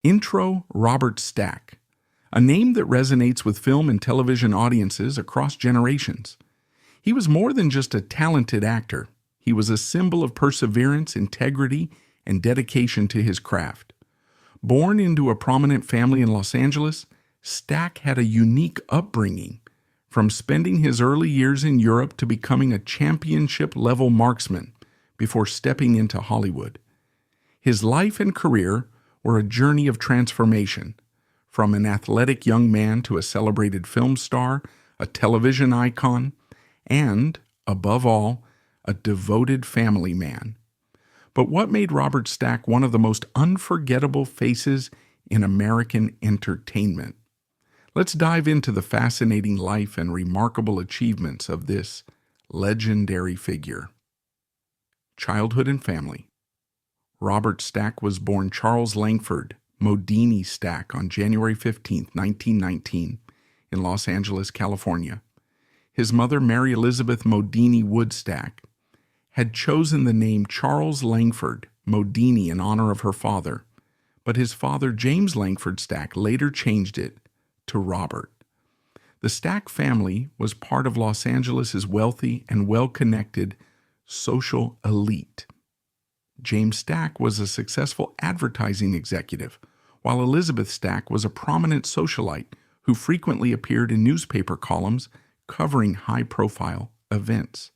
Intro Robert Stack, a name that resonates with film and television audiences across generations. He was more than just a talented actor. He was a symbol of perseverance, integrity, and dedication to his craft. Born into a prominent family in Los Angeles, Stack had a unique upbringing, from spending his early years in Europe to becoming a championship-level marksman before stepping into Hollywood. His life and career were a journey of transformation, from an athletic young man to a celebrated film star, a television icon, and, above all, a devoted family man. But what made Robert Stack one of the most unforgettable faces in American entertainment? Let's dive into the fascinating life and remarkable achievements of this legendary figure. Childhood and family. Robert Stack was born Charles Langford Modini Stack on January 15, 1919, in Los Angeles, California. His mother, Mary Elizabeth Modini Wood Stack, had chosen the name Charles Langford Modini in honor of her father, but his father, James Langford Stack, later changed it to Robert. The Stack family was part of Los Angeles' wealthy and well-connected social elite. James Stack was a successful advertising executive, while Elizabeth Stack was a prominent socialite who frequently appeared in newspaper columns covering high-profile events.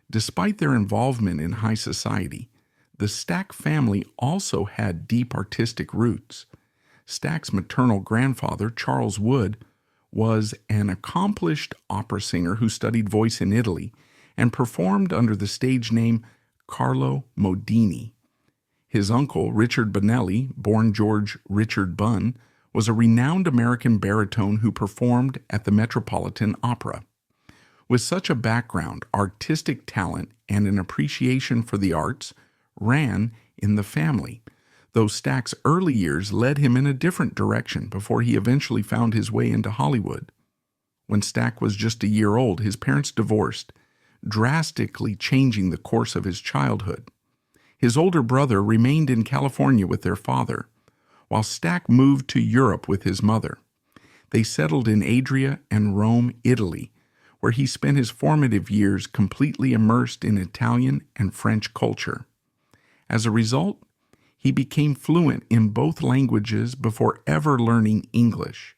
Despite their involvement in high society, the Stack family also had deep artistic roots. Stack's maternal grandfather, Charles Wood, was an accomplished opera singer who studied voice in Italy and performed under the stage name Carlo Modini. His uncle, Richard Bonelli, born George Richard Bunn, was a renowned American baritone who performed at the Metropolitan Opera. With such a background, artistic talent, and an appreciation for the arts ran in the family, though Stack's early years led him in a different direction before he eventually found his way into Hollywood. When Stack was just a year old, his parents divorced, drastically changing the course of his childhood. His older brother remained in California with their father, while Stack moved to Europe with his mother. They settled in Adria and Rome, Italy, where he spent his formative years completely immersed in Italian and French culture. As a result, he became fluent in both languages before ever learning English.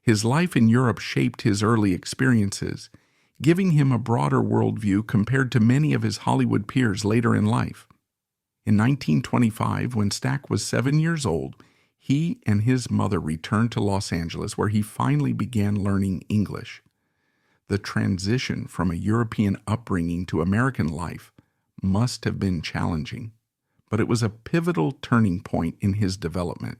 His life in Europe shaped his early experiences, giving him a broader worldview compared to many of his Hollywood peers later in life. In 1925, when Stack was 7 years old, he and his mother returned to Los Angeles, where he finally began learning English. The transition from a European upbringing to American life must have been challenging, but it was a pivotal turning point in his development.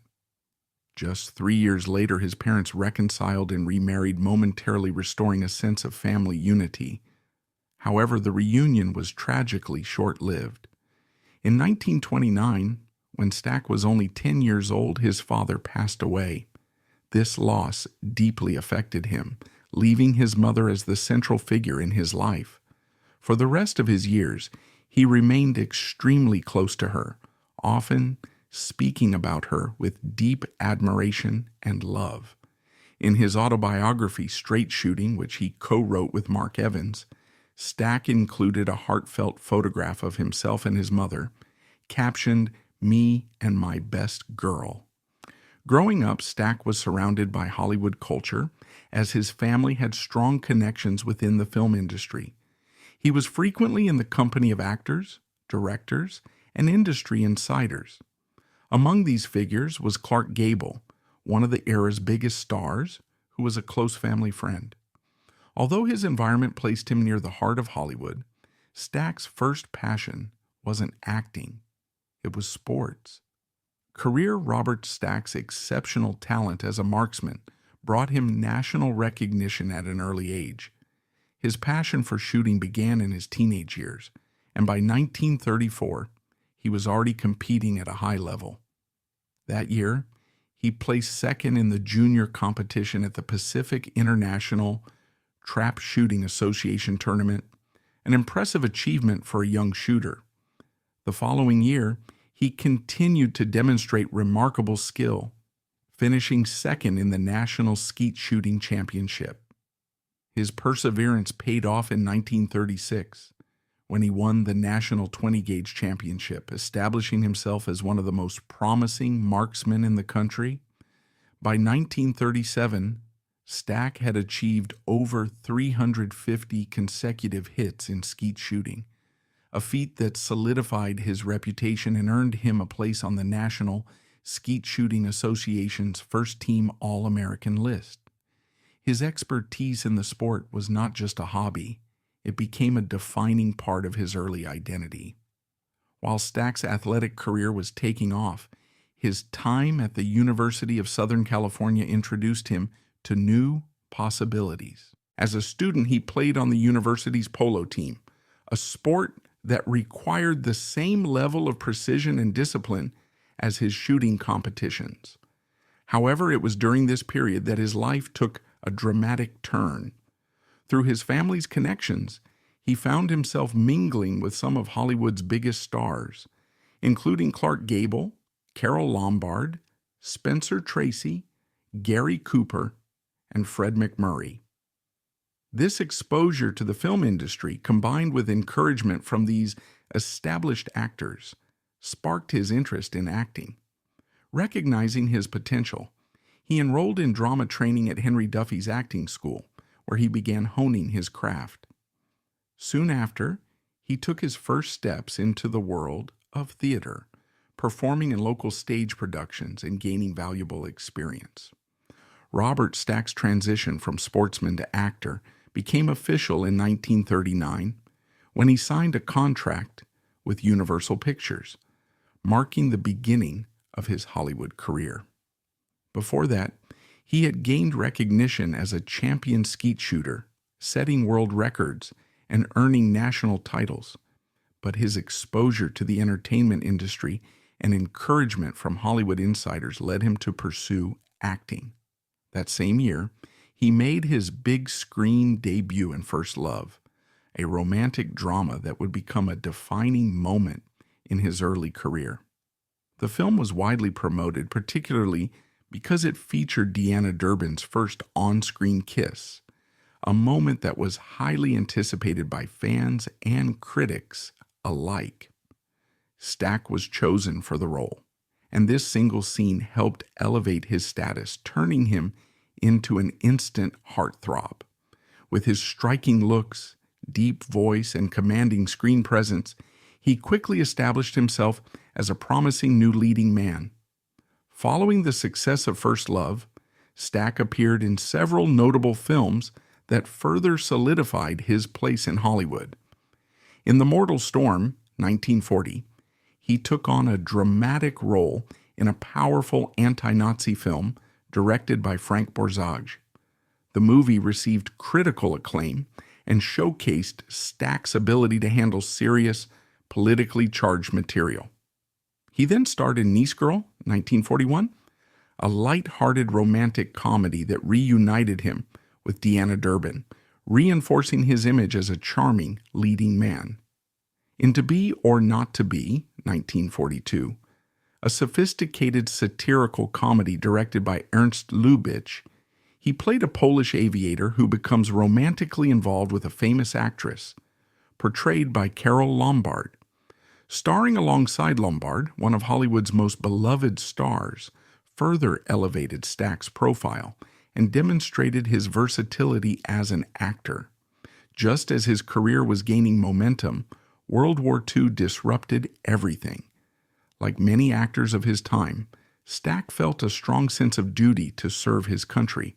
Just 3 years later, his parents reconciled and remarried, momentarily restoring a sense of family unity. However, the reunion was tragically short-lived. In 1929, when Stack was only 10 years old, his father passed away. This loss deeply affected him, leaving his mother as the central figure in his life. For the rest of his years, he remained extremely close to her, often speaking about her with deep admiration and love. In his autobiography, Straight Shooting, which he co-wrote with Mark Evans, Stack included a heartfelt photograph of himself and his mother, captioned, "Me and my best girl." Growing up, Stack was surrounded by Hollywood culture, as his family had strong connections within the film industry. He was frequently in the company of actors, directors, and industry insiders. Among these figures was Clark Gable, one of the era's biggest stars, who was a close family friend. Although his environment placed him near the heart of Hollywood, Stack's first passion wasn't acting, it was sports. Career Robert Stack's exceptional talent as a marksman brought him national recognition at an early age. His passion for shooting began in his teenage years, and by 1934, he was already competing at a high level. That year, he placed second in the junior competition at the Pacific International Trap Shooting Association tournament, an impressive achievement for a young shooter. The following year, he continued to demonstrate remarkable skill finishing second in the National Skeet Shooting Championship. His perseverance paid off in 1936 when he won the National 20-Gauge Championship, establishing himself as one of the most promising marksmen in the country. By 1937, Stack had achieved over 350 consecutive hits in skeet shooting, a feat that solidified his reputation and earned him a place on the National Skeet Shooting Association's first-team All-American list. His expertise in the sport was not just a hobby, it became a defining part of his early identity. While Stack's athletic career was taking off, his time at the University of Southern California introduced him to new possibilities. As a student, he played on the university's polo team, a sport that required the same level of precision and discipline as his shooting competitions. However, it was during this period that his life took a dramatic turn. Through his family's connections, he found himself mingling with some of Hollywood's biggest stars, including Clark Gable, Carole Lombard, Spencer Tracy, Gary Cooper, and Fred MacMurray. This exposure to the film industry, combined with encouragement from these established actors, sparked his interest in acting. Recognizing his potential, he enrolled in drama training at Henry Duffy's acting school, where he began honing his craft. Soon after, he took his first steps into the world of theater, performing in local stage productions and gaining valuable experience. Robert Stack's transition from sportsman to actor became official in 1939 when he signed a contract with Universal Pictures, marking the beginning of his Hollywood career. Before that, he had gained recognition as a champion skeet shooter, setting world records and earning national titles. But his exposure to the entertainment industry and encouragement from Hollywood insiders led him to pursue acting. That same year, he made his big screen debut in First Love, a romantic drama that would become a defining moment in his early career. The film was widely promoted, particularly because it featured Deanna Durbin's first on-screen kiss, a moment that was highly anticipated by fans and critics alike. Stack was chosen for the role, and this single scene helped elevate his status, turning him into an instant heartthrob. With his striking looks, deep voice, and commanding screen presence, he quickly established himself as a promising new leading man. Following the success of First Love, Stack appeared in several notable films that further solidified his place in Hollywood. In The Mortal Storm, 1940, he took on a dramatic role in a powerful anti-Nazi film directed by Frank Borzage. The movie received critical acclaim and showcased Stack's ability to handle serious, politically charged material. He then starred in Nice Girl, 1941, a light-hearted romantic comedy that reunited him with Deanna Durbin, reinforcing his image as a charming leading man. In To Be or Not to Be, 1942, a sophisticated satirical comedy directed by Ernst Lubitsch, he played a Polish aviator who becomes romantically involved with a famous actress, portrayed by Carole Lombard. Starring alongside Lombard, one of Hollywood's most beloved stars, further elevated Stack's profile and demonstrated his versatility as an actor. Just as his career was gaining momentum, World War II disrupted everything. Like many actors of his time, Stack felt a strong sense of duty to serve his country.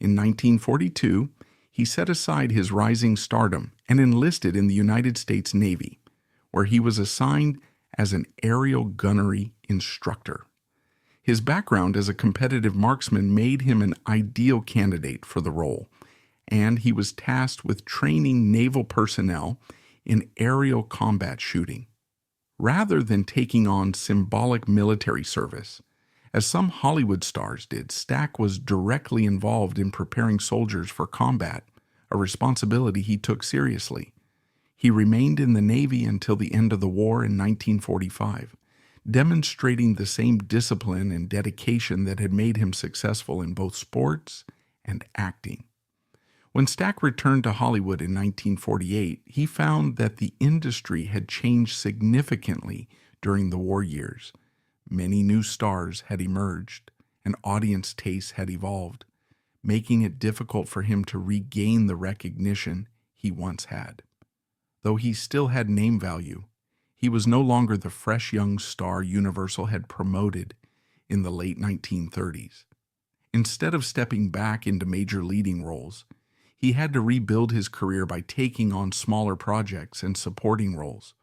In 1942, he set aside his rising stardom and enlisted in the United States Navy, where he was assigned as an aerial gunnery instructor. His background as a competitive marksman made him an ideal candidate for the role, and he was tasked with training naval personnel in aerial combat shooting. Rather than taking on symbolic military service, as some Hollywood stars did, Stack was directly involved in preparing soldiers for combat, a responsibility he took seriously. He remained in the Navy until the end of the war in 1945, demonstrating the same discipline and dedication that had made him successful in both sports and acting. When Stack returned to Hollywood in 1948, he found that the industry had changed significantly during the war years. Many new stars had emerged, and audience tastes had evolved, making it difficult for him to regain the recognition he once had. Though he still had name value, he was no longer the fresh young star Universal had promoted in the late 1930s. Instead of stepping back into major leading roles, he had to rebuild his career by taking on smaller projects and supporting roles.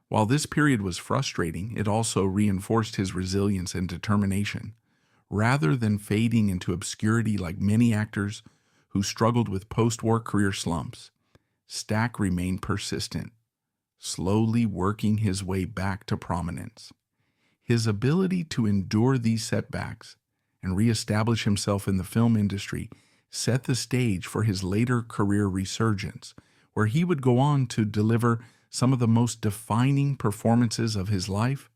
While this period was frustrating, it also reinforced his resilience and determination. Rather than fading into obscurity like many actors who struggled with post-war career slumps, Stack remained persistent, slowly working his way back to prominence. His ability to endure these setbacks and reestablish himself in the film industry set the stage for his later career resurgence, where he would go on to deliver some of the most defining performances of his life.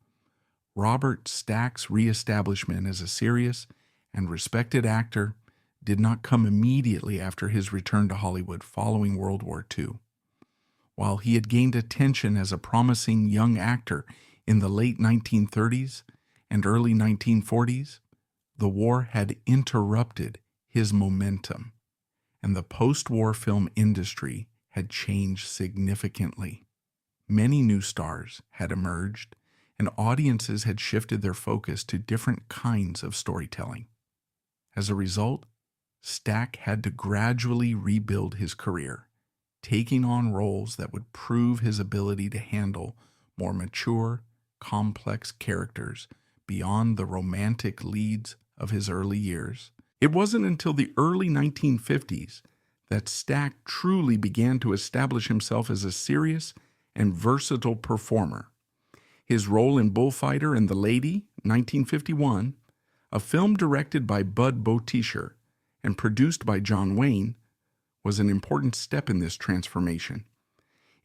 Robert Stack's reestablishment as a serious and respected actor did not come immediately after his return to Hollywood following World War II. While he had gained attention as a promising young actor in the late 1930s and early 1940s, the war had interrupted his momentum, and the post-war film industry had changed significantly. Many new stars had emerged, and audiences had shifted their focus to different kinds of storytelling. As a result, Stack had to gradually rebuild his career, taking on roles that would prove his ability to handle more mature, complex characters beyond the romantic leads of his early years. It wasn't until the early 1950s that Stack truly began to establish himself as a serious and versatile performer. His role in Bullfighter and the Lady, 1951, a film directed by Bud Boutisher and produced by John Wayne, was an important step in this transformation.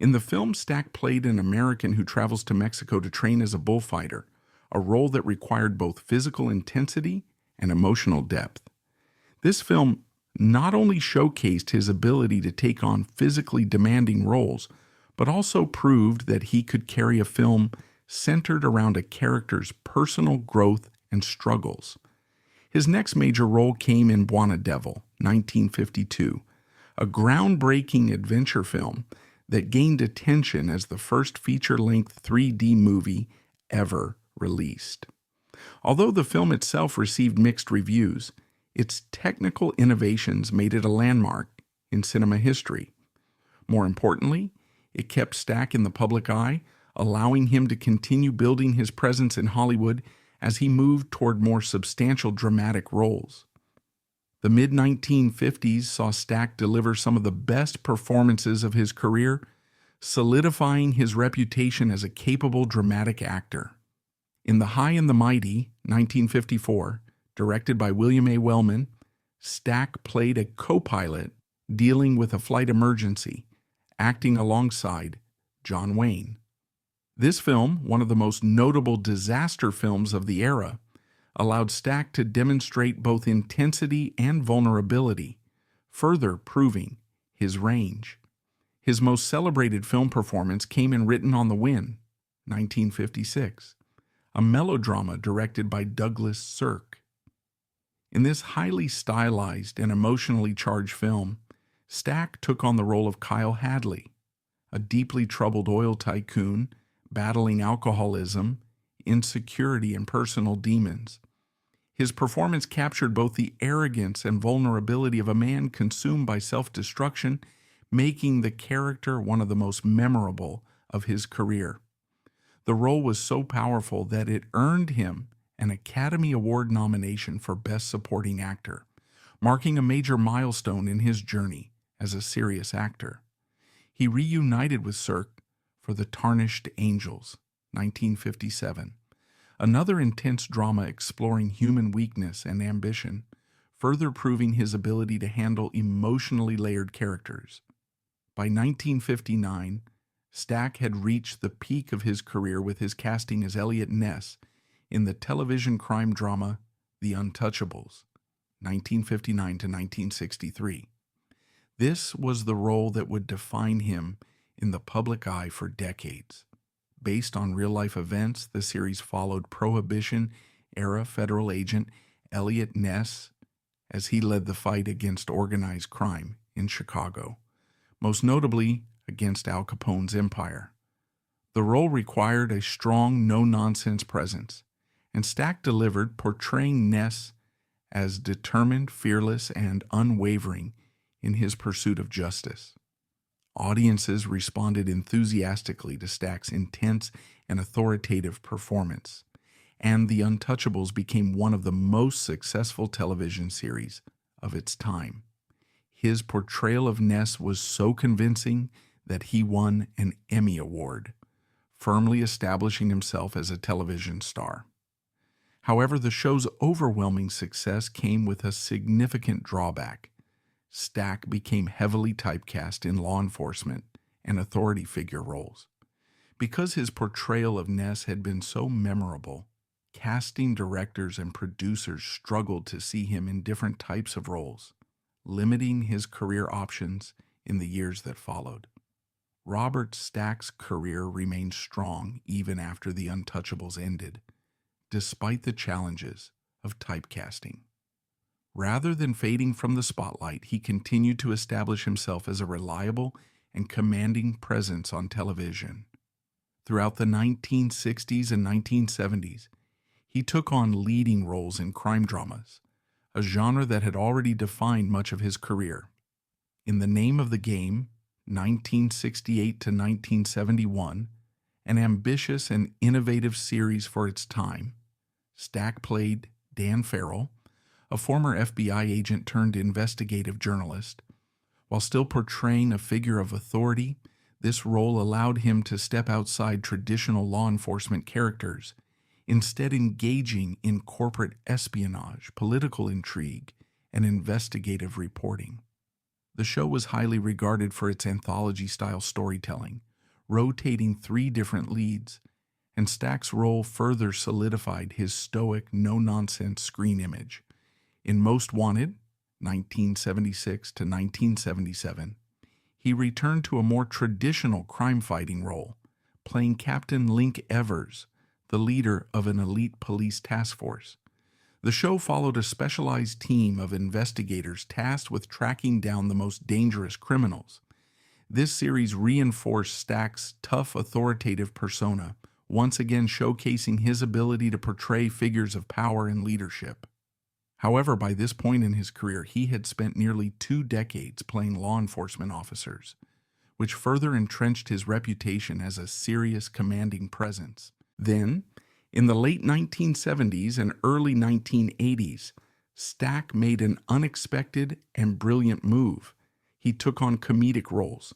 In the film, Stack played an American who travels to Mexico to train as a bullfighter, a role that required both physical intensity and emotional depth. This film not only showcased his ability to take on physically demanding roles, but also proved that he could carry a film centered around a character's personal growth and struggles. His next major role came in Buona Devil, 1952, a groundbreaking adventure film that gained attention as the first feature-length 3D movie ever released. Although the film itself received mixed reviews, its technical innovations made it a landmark in cinema history. More importantly, it kept Stack in the public eye, allowing him to continue building his presence in Hollywood as he moved toward more substantial dramatic roles. The mid-1950s saw Stack deliver some of the best performances of his career, solidifying his reputation as a capable dramatic actor. In The High and the Mighty, 1954, directed by William A. Wellman, Stack played a co-pilot dealing with a flight emergency, acting alongside John Wayne. This film, one of the most notable disaster films of the era, allowed Stack to demonstrate both intensity and vulnerability, further proving his range. His most celebrated film performance came in Written on the Wind, 1956, a melodrama directed by Douglas Sirk. In this highly stylized and emotionally charged film, Stack took on the role of Kyle Hadley, a deeply troubled oil tycoon battling alcoholism, insecurity, and personal demons. His performance captured both the arrogance and vulnerability of a man consumed by self-destruction, making the character one of the most memorable of his career. The role was so powerful that it earned him an Academy Award nomination for Best Supporting Actor, marking a major milestone in his journey as a serious actor. He reunited with Sirk for The Tarnished Angels, 1957, another intense drama exploring human weakness and ambition, further proving his ability to handle emotionally layered characters. By 1959, Stack had reached the peak of his career with his casting as Eliot Ness in the television crime drama The Untouchables, 1959 to 1963. This was the role that would define him in the public eye for decades. Based on real-life events, the series followed Prohibition-era federal agent Eliot Ness as he led the fight against organized crime in Chicago, most notably against Al Capone's empire. The role required a strong, no-nonsense presence, and Stack delivered, portraying Ness as determined, fearless, and unwavering in his pursuit of justice. Audiences responded enthusiastically to Stack's intense and authoritative performance, and The Untouchables became one of the most successful television series of its time. His portrayal of Ness was so convincing that he won an Emmy Award, firmly establishing himself as a television star. However, the show's overwhelming success came with a significant drawback. Stack became heavily typecast in law enforcement and authority figure roles. Because his portrayal of Ness had been so memorable, casting directors and producers struggled to see him in different types of roles, limiting his career options in the years that followed. Robert Stack's career remained strong even after The Untouchables ended, despite the challenges of typecasting. Rather than fading from the spotlight, he continued to establish himself as a reliable and commanding presence on television. Throughout the 1960s and 1970s, he took on leading roles in crime dramas, a genre that had already defined much of his career. In the Name of the Game, 1968 to 1971, an ambitious and innovative series for its time, Stack played Dan Farrell, a former FBI agent turned investigative journalist. While still portraying a figure of authority, this role allowed him to step outside traditional law enforcement characters, instead engaging in corporate espionage, political intrigue, and investigative reporting. The show was highly regarded for its anthology-style storytelling, rotating 3 different leads, and Stack's role further solidified his stoic, no-nonsense screen image. In Most Wanted, 1976 to 1977, he returned to a more traditional crime-fighting role, playing Captain Link Evers, the leader of an elite police task force. The show followed a specialized team of investigators tasked with tracking down the most dangerous criminals. This series reinforced Stack's tough, authoritative persona, once again showcasing his ability to portray figures of power and leadership. However, by this point in his career, he had spent nearly 2 decades playing law enforcement officers, which further entrenched his reputation as a serious, commanding presence. Then, in the late 1970s and early 1980s, Stack made an unexpected and brilliant move. He took on comedic roles,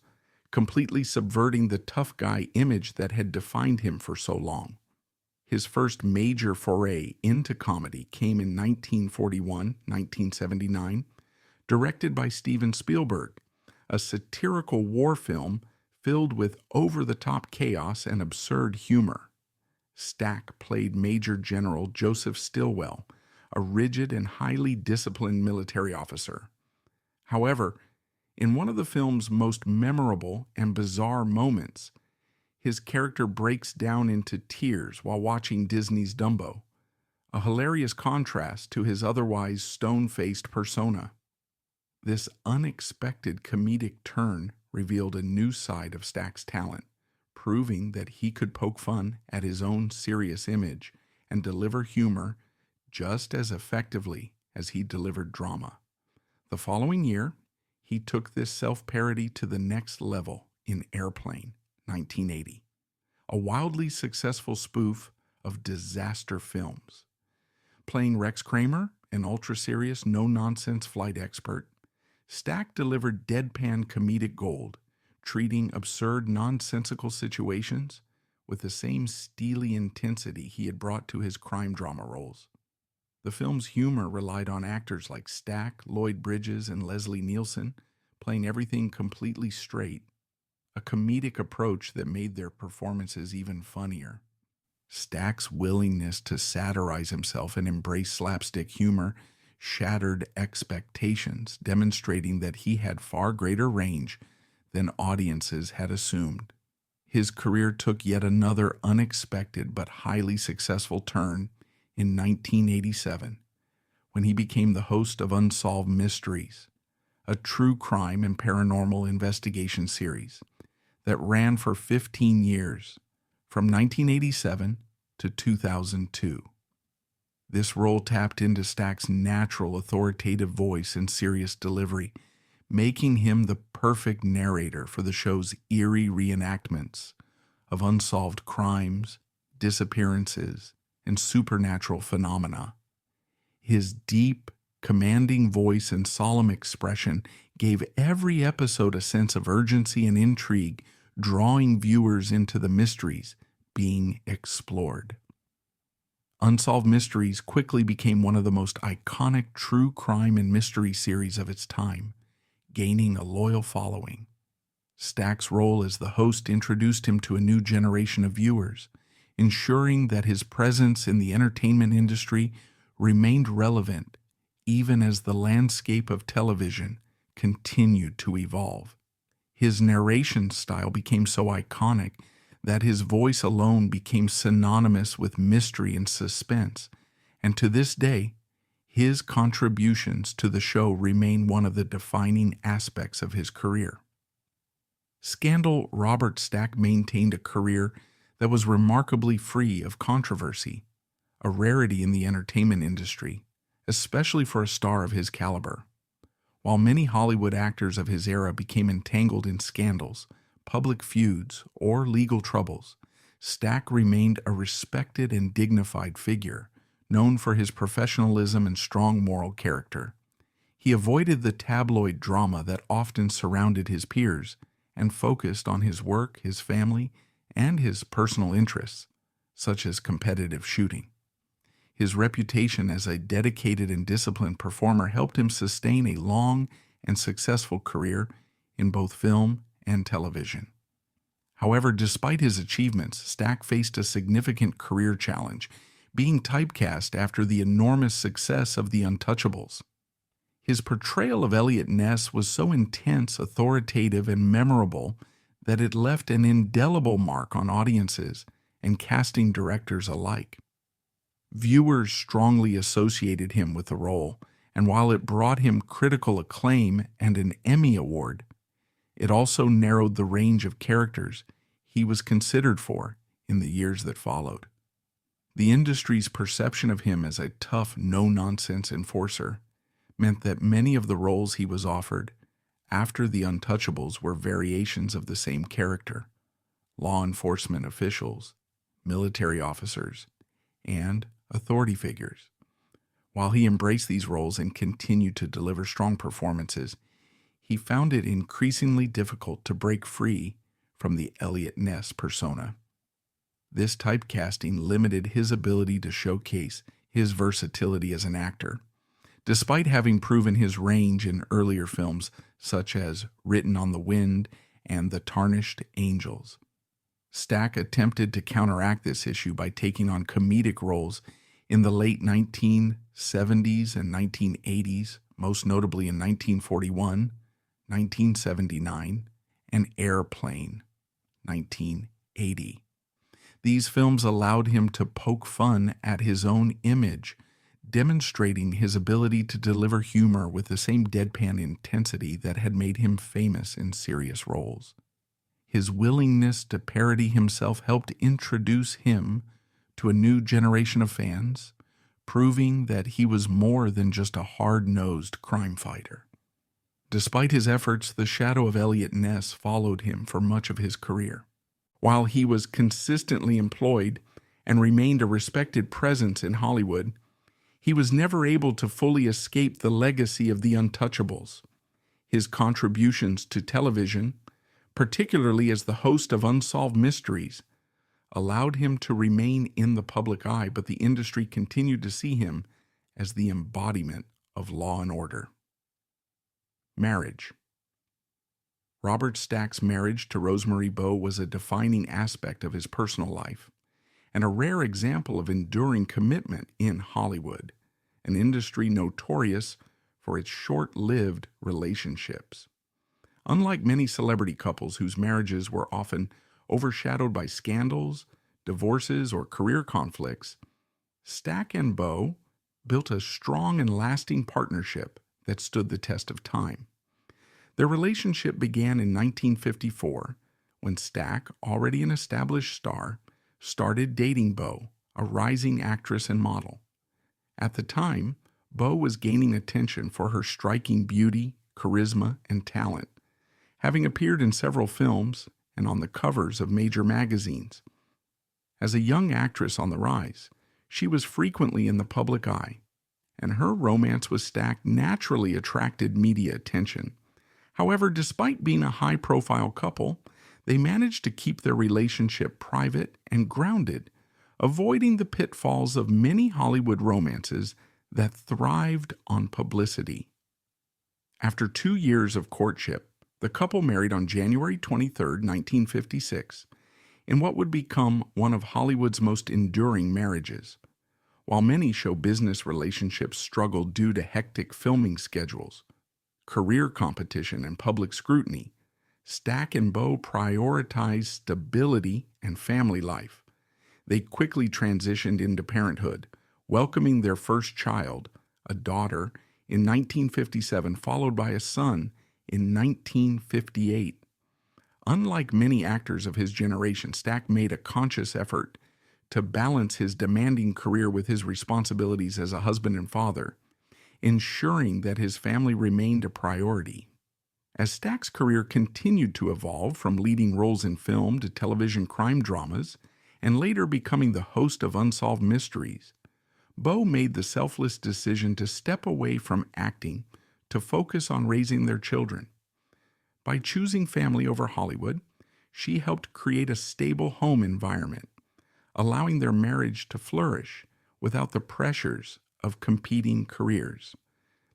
completely subverting the tough guy image that had defined him for so long. His first major foray into comedy came in 1941-1979, directed by Steven Spielberg, a satirical war film filled with over-the-top chaos and absurd humor. Stack played Major General Joseph Stilwell, a rigid and highly disciplined military officer. However, in one of the film's most memorable and bizarre moments, his character breaks down into tears while watching Disney's Dumbo, a hilarious contrast to his otherwise stone-faced persona. This unexpected comedic turn revealed a new side of Stack's talent, proving that he could poke fun at his own serious image and deliver humor just as effectively as he delivered drama. The following year, he took this self-parody to the next level in Airplane, 1980, a wildly successful spoof of disaster films. Playing Rex Kramer, an ultra-serious, no-nonsense flight expert, Stack delivered deadpan comedic gold, treating absurd, nonsensical situations with the same steely intensity he had brought to his crime drama roles. The film's humor relied on actors like Stack, Lloyd Bridges, and Leslie Nielsen, playing everything completely straight. a comedic approach that made their performances even funnier. Stack's willingness to satirize himself and embrace slapstick humor shattered expectations, demonstrating that he had far greater range than audiences had assumed. His career took yet another unexpected but highly successful turn in 1987, when he became the host of Unsolved Mysteries, a true crime and paranormal investigation series that ran for 15 years, from 1987 to 2002. This role tapped into Stack's natural authoritative voice and serious delivery, making him the perfect narrator for the show's eerie reenactments of unsolved crimes, disappearances, and supernatural phenomena. His deep, commanding voice and solemn expression gave every episode a sense of urgency and intrigue, drawing viewers into the mysteries being explored. Unsolved Mysteries quickly became one of the most iconic true crime and mystery series of its time, gaining a loyal following. Stack's role as the host introduced him to a new generation of viewers, ensuring that his presence in the entertainment industry remained relevant even as the landscape of television continued to evolve. His narration style became so iconic that his voice alone became synonymous with mystery and suspense, and to this day, his contributions to the show remain one of the defining aspects of his career. Scandal Robert Stack maintained a career that was remarkably free of controversy, a rarity in the entertainment industry, especially for a star of his caliber. While many Hollywood actors of his era became entangled in scandals, public feuds, or legal troubles, Stack remained a respected and dignified figure, known for his professionalism and strong moral character. He avoided the tabloid drama that often surrounded his peers and focused on his work, his family, and his personal interests, such as competitive shooting. His reputation as a dedicated and disciplined performer helped him sustain a long and successful career in both film and television. However, despite his achievements, Stack faced a significant career challenge, being typecast after the enormous success of The Untouchables. His portrayal of Eliot Ness was so intense, authoritative, and memorable that it left an indelible mark on audiences and casting directors alike. Viewers strongly associated him with the role, and while it brought him critical acclaim and an Emmy Award, it also narrowed the range of characters he was considered for in the years that followed. The industry's perception of him as a tough, no-nonsense enforcer meant that many of the roles he was offered after The Untouchables were variations of the same character: law enforcement officials, military officers, and authority figures. While he embraced these roles and continued to deliver strong performances, he found it increasingly difficult to break free from the Eliot Ness persona. This typecasting limited his ability to showcase his versatility as an actor. Despite having proven his range in earlier films such as Written on the Wind and The Tarnished Angels, Stack attempted to counteract this issue by taking on comedic roles in the late 1970s and 1980s, most notably in 1941, 1979, and Airplane, 1980. These films allowed him to poke fun at his own image, demonstrating his ability to deliver humor with the same deadpan intensity that had made him famous in serious roles. His willingness to parody himself helped introduce him to a new generation of fans, proving that he was more than just a hard-nosed crime fighter. Despite his efforts, the shadow of Eliot Ness followed him for much of his career. While he was consistently employed and remained a respected presence in Hollywood, he was never able to fully escape the legacy of The Untouchables. His contributions to television, particularly as the host of Unsolved Mysteries, allowed him to remain in the public eye, but the industry continued to see him as the embodiment of law and order. Marriage. Robert Stack's marriage to Rosemary Bowe was a defining aspect of his personal life, and a rare example of enduring commitment in Hollywood, an industry notorious for its short-lived relationships. Unlike many celebrity couples whose marriages were often overshadowed by scandals, divorces, or career conflicts, Stack and Bowe built a strong and lasting partnership that stood the test of time. Their relationship began in 1954 when Stack, already an established star, started dating Bowe, a rising actress and model. At the time, Bowe was gaining attention for her striking beauty, charisma, and talent, having appeared in several films and on the covers of major magazines. As a young actress on the rise, she was frequently in the public eye, and her romance with Stack naturally attracted media attention. However, despite being a high-profile couple, they managed to keep their relationship private and grounded, avoiding the pitfalls of many Hollywood romances that thrived on publicity. After 2 years of courtship, the couple married on January 23, 1956, in what would become one of Hollywood's most enduring marriages. While many show business relationships struggled due to hectic filming schedules, career competition, and public scrutiny, Stack and Bowe prioritized stability and family life. They quickly transitioned into parenthood, welcoming their first child, a daughter, in 1957, followed by a son in 1958. Unlike many actors of his generation, Stack made a conscious effort to balance his demanding career with his responsibilities as a husband and father, ensuring that his family remained a priority. As Stack's career continued to evolve from leading roles in film to television crime dramas, and later becoming the host of Unsolved Mysteries, Bowe made the selfless decision to step away from acting to focus on raising their children. By choosing family over Hollywood, she helped create a stable home environment, allowing their marriage to flourish without the pressures of competing careers.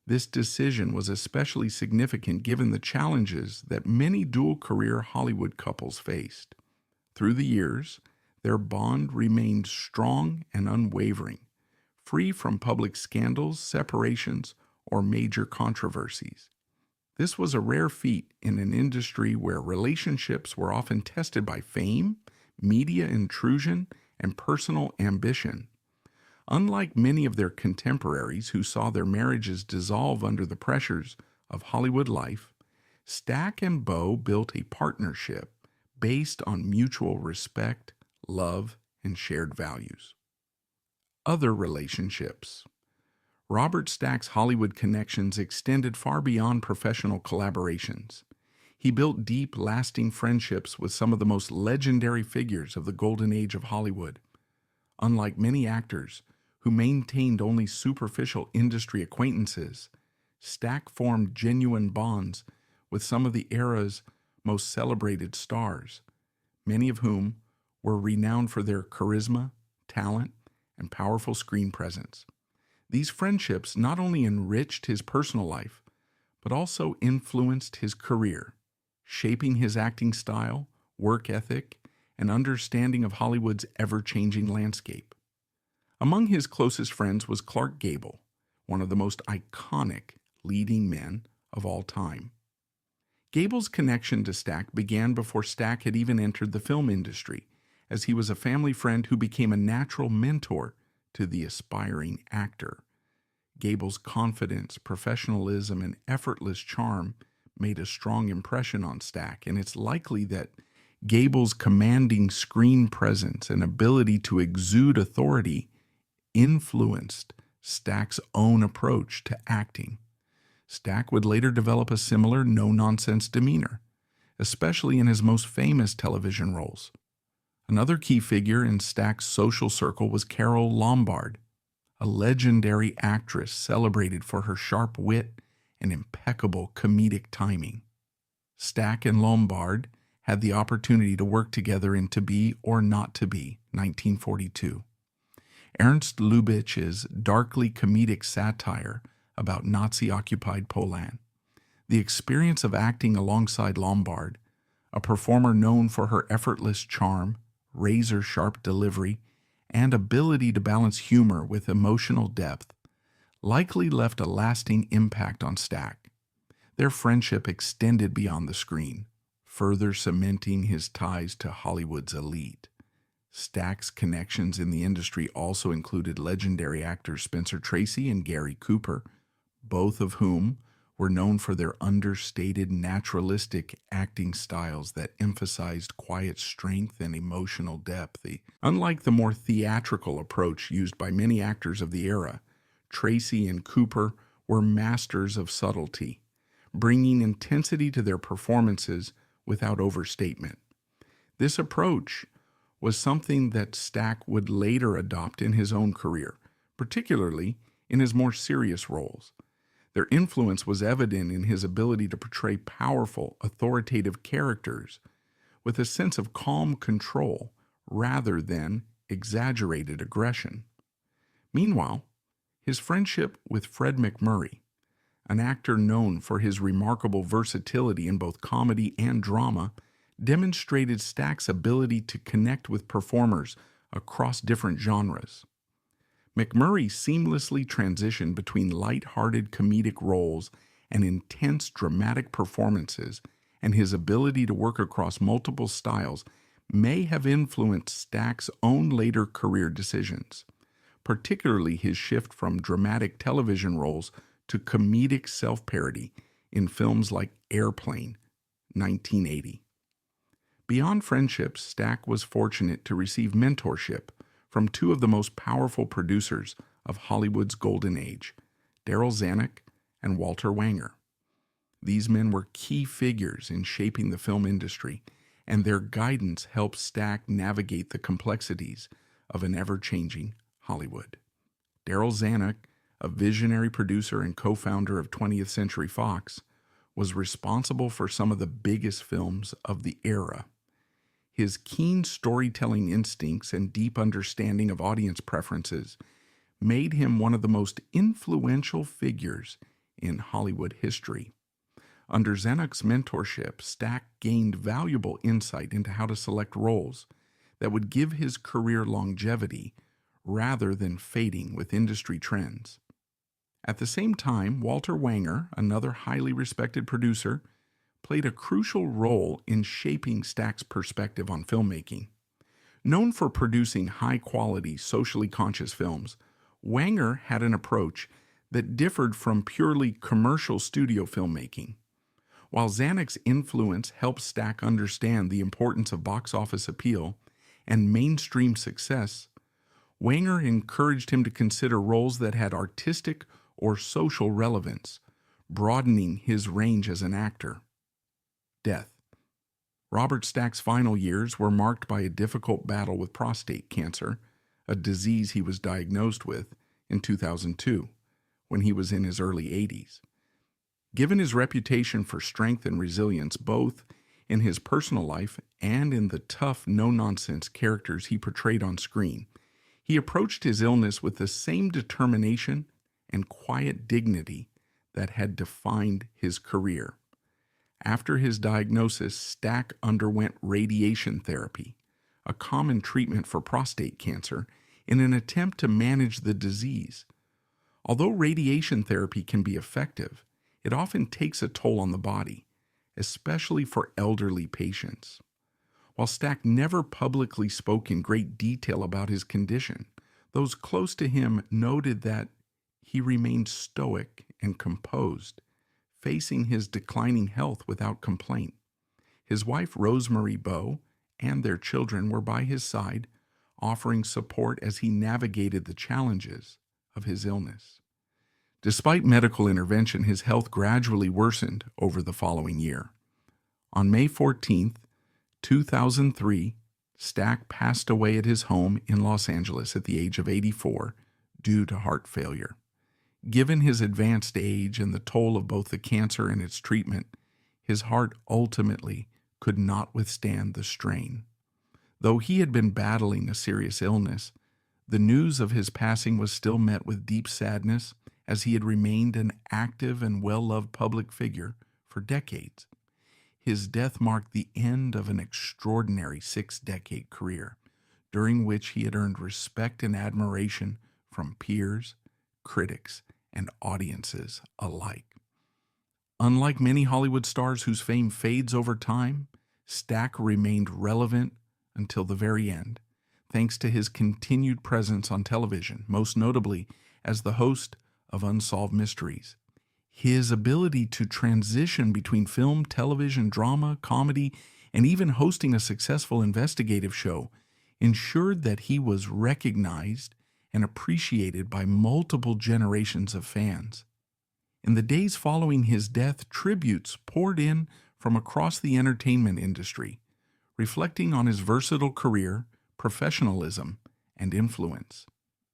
This decision was especially significant given the challenges that many dual-career Hollywood couples faced. Through the years, their bond remained strong and unwavering, free from public scandals, separations, or major controversies. This was a rare feat in an industry where relationships were often tested by fame, media intrusion, and personal ambition. Unlike many of their contemporaries who saw their marriages dissolve under the pressures of Hollywood life, Stack and Bowe built a partnership based on mutual respect, love, and shared values. Other relationships. Robert Stack's Hollywood connections extended far beyond professional collaborations. He built deep, lasting friendships with some of the most legendary figures of the golden age of Hollywood. Unlike many actors who maintained only superficial industry acquaintances, Stack formed genuine bonds with some of the era's most celebrated stars, many of whom were renowned for their charisma, talent, and powerful screen presence. These friendships not only enriched his personal life, but also influenced his career, shaping his acting style, work ethic, and understanding of Hollywood's ever-changing landscape. Among his closest friends was Clark Gable, one of the most iconic leading men of all time. Gable's connection to Stack began before Stack had even entered the film industry, as he was a family friend who became a natural mentor to the aspiring actor. Gable's confidence, professionalism, and effortless charm made a strong impression on Stack, and it's likely that Gable's commanding screen presence and ability to exude authority influenced Stack's own approach to acting. Stack would later develop a similar no-nonsense demeanor, especially in his most famous television roles. Another key figure in Stack's social circle was Carole Lombard, a legendary actress celebrated for her sharp wit and impeccable comedic timing. Stack and Lombard had the opportunity to work together in To Be or Not to Be, 1942. Ernst Lubitsch's darkly comedic satire about Nazi-occupied Poland. The experience of acting alongside Lombard, a performer known for her effortless charm, razor-sharp delivery, and ability to balance humor with emotional depth, likely left a lasting impact on Stack. Their friendship extended beyond the screen, further cementing his ties to Hollywood's elite. Stack's connections in the industry also included legendary actors Spencer Tracy and Gary Cooper, both of whom were known for their understated, naturalistic acting styles that emphasized quiet strength and emotional depth. Unlike the more theatrical approach used by many actors of the era, Tracy and Cooper were masters of subtlety, bringing intensity to their performances without overstatement. This approach was something that Stack would later adopt in his own career, particularly in his more serious roles. Their influence was evident in his ability to portray powerful, authoritative characters with a sense of calm control rather than exaggerated aggression. Meanwhile, his friendship with Fred MacMurray, an actor known for his remarkable versatility in both comedy and drama, demonstrated Stack's ability to connect with performers across different genres. MacMurray seamlessly transitioned between light-hearted comedic roles and intense dramatic performances, and his ability to work across multiple styles may have influenced Stack's own later career decisions, particularly his shift from dramatic television roles to comedic self-parody in films like Airplane, 1980. Beyond friendships, Stack was fortunate to receive mentorship from two of the most powerful producers of Hollywood's golden age, Darryl Zanuck and Walter Wanger. These men were key figures in shaping the film industry, and their guidance helped Stack navigate the complexities of an ever-changing Hollywood. Darryl Zanuck, a visionary producer and co-founder of 20th Century Fox, was responsible for some of the biggest films of the era. His keen storytelling instincts and deep understanding of audience preferences made him one of the most influential figures in Hollywood history. Under Zanuck's mentorship, Stack gained valuable insight into how to select roles that would give his career longevity rather than fading with industry trends. At the same time, Walter Wanger, another highly respected producer, played a crucial role in shaping Stack's perspective on filmmaking. Known for producing high-quality, socially conscious films, Wanger had an approach that differed from purely commercial studio filmmaking. While Zanuck's influence helped Stack understand the importance of box office appeal and mainstream success, Wanger encouraged him to consider roles that had artistic or social relevance, broadening his range as an actor. Death. Robert Stack's final years were marked by a difficult battle with prostate cancer, a disease he was diagnosed with in 2002, when he was in his early 80s. Given his reputation for strength and resilience, both in his personal life and in the tough, no-nonsense characters he portrayed on screen, he approached his illness with the same determination and quiet dignity that had defined his career. After his diagnosis, Stack underwent radiation therapy, a common treatment for prostate cancer, in an attempt to manage the disease. Although radiation therapy can be effective, it often takes a toll on the body, especially for elderly patients. While Stack never publicly spoke in great detail about his condition, those close to him noted that he remained stoic and composed, facing his declining health without complaint. His wife, Rosemary Bowe, and their children were by his side, offering support as he navigated the challenges of his illness. Despite medical intervention, his health gradually worsened over the following year. On May 14, 2003, Stack passed away at his home in Los Angeles at the age of 84 due to heart failure. Given his advanced age and the toll of both the cancer and its treatment, his heart ultimately could not withstand the strain. Though he had been battling a serious illness, the news of his passing was still met with deep sadness, as he had remained an active and well-loved public figure for decades. His death marked the end of an extraordinary 6-decade career, during which he had earned respect and admiration from peers, critics, and audiences alike. Unlike many Hollywood stars whose fame fades over time, Stack remained relevant until the very end, thanks to his continued presence on television, most notably as the host of Unsolved Mysteries. His ability to transition between film, television, drama, comedy, and even hosting a successful investigative show ensured that he was recognized and appreciated by multiple generations of fans. In the days following his death, tributes poured in from across the entertainment industry, reflecting on his versatile career, professionalism, and influence.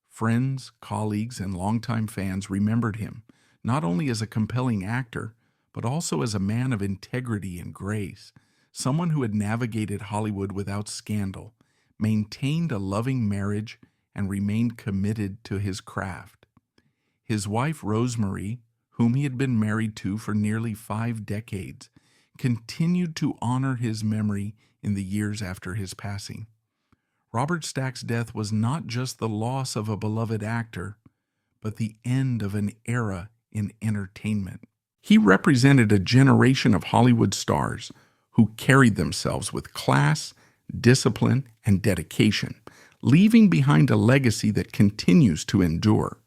Friends, colleagues, and longtime fans remembered him not only as a compelling actor, but also as a man of integrity and grace, someone who had navigated Hollywood without scandal, maintained a loving marriage, and remained committed to his craft. His wife, Rosemary, whom he had been married to for nearly 5 decades, continued to honor his memory in the years after his passing. Robert Stack's death was not just the loss of a beloved actor, but the end of an era in entertainment. He represented a generation of Hollywood stars who carried themselves with class, discipline, and dedication, leaving behind a legacy that continues to endure.